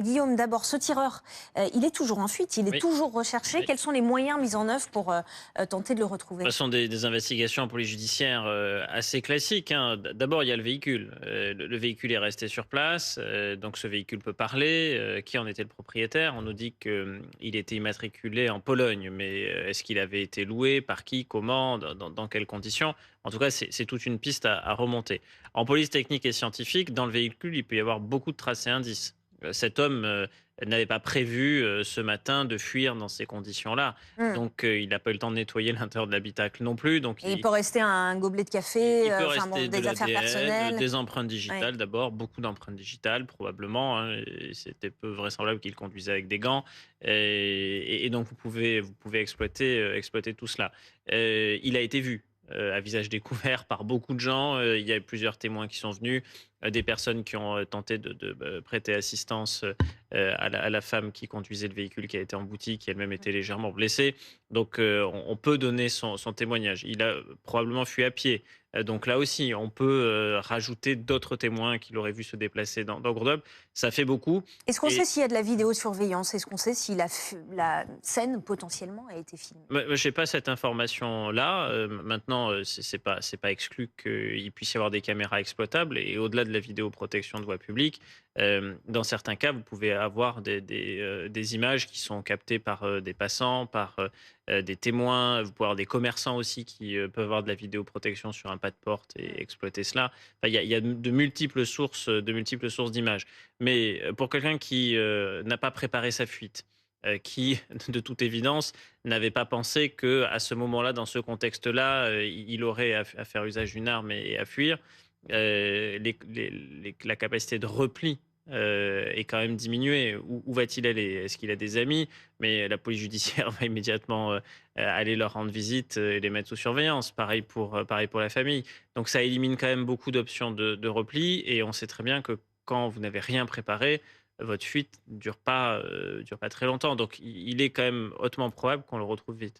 Guillaume, d'abord, ce tireur, il est toujours en fuite, il est Oui, toujours recherché. oui. Quels sont les moyens mis en œuvre pour tenter de le retrouver? Ce sont des investigations en police judiciaire, assez classiques, hein. D'abord, il y a le véhicule. Le véhicule est resté sur place, donc ce véhicule peut parler. Qui en était le propriétaire? On nous dit qu'il était immatriculé en Pologne, mais, est-ce qu'il avait été loué? Par qui? Comment? Dans quelles conditions? En tout cas, c'est toute une piste à remonter. En police technique et scientifique, dans le véhicule, il peut y avoir beaucoup de traces et indices. Cet homme, n'avait pas prévu, ce matin de fuir dans ces conditions-là. Hmm. Donc, il n'a pas eu le temps de nettoyer l'intérieur de l'habitacle non plus. Donc, Et il peut rester un gobelet de café, il peut enfin bon, rester de des affaires l'ADN, personnelles. des empreintes Ouais. digitales d'abord, beaucoup d'empreintes digitales probablement, hein, et c'était peu vraisemblable qu'il conduisait avec des gants. Et donc vous pouvez exploiter tout cela. Il a été vu, à visage découvert par beaucoup de gens. Il y a eu plusieurs témoins qui sont venus, des personnes qui ont, tenté de prêter assistance, à la femme qui conduisait le véhicule, qui a été en boutique, qui elle-même était légèrement blessée. Donc, on peut donner son témoignage. Il a probablement fui à pied. Donc là aussi, on peut, rajouter d'autres témoins qui l'auraient vu se déplacer dans Grenoble. Ça fait beaucoup. Est-ce qu'on sait Et s'il y a de la vidéosurveillance? Est-ce qu'on sait si la scène potentiellement a été filmée? j'ai pas cette information-là. Maintenant, c'est pas exclu qu'il puisse y avoir des caméras exploitables, et au-delà de la vidéoprotection de voie publique, dans certains cas, vous pouvez avoir des images qui sont captées par, des passants, par, des témoins. Vous pouvez avoir des commerçants aussi qui, peuvent avoir de la vidéoprotection sur un pas de porte et exploiter cela. Enfin, il y a de multiples sources d'images. Mais, pour quelqu'un qui, n'a pas préparé sa fuite, qui, de toute évidence, n'avait pas pensé que à ce moment-là, dans ce contexte-là, il aurait à faire usage d'une arme et à fuir. La capacité de repli, est quand même diminuée. Où va-t-il aller? Est-ce qu'il a des amis? Mais la police judiciaire va immédiatement, aller leur rendre visite, et les mettre sous surveillance. Pareil pour la famille. Donc ça élimine quand même beaucoup d'options de repli, et on sait très bien que quand vous n'avez rien préparé, votre fuite dure pas très longtemps. Donc il est quand même hautement probable qu'on le retrouve vite.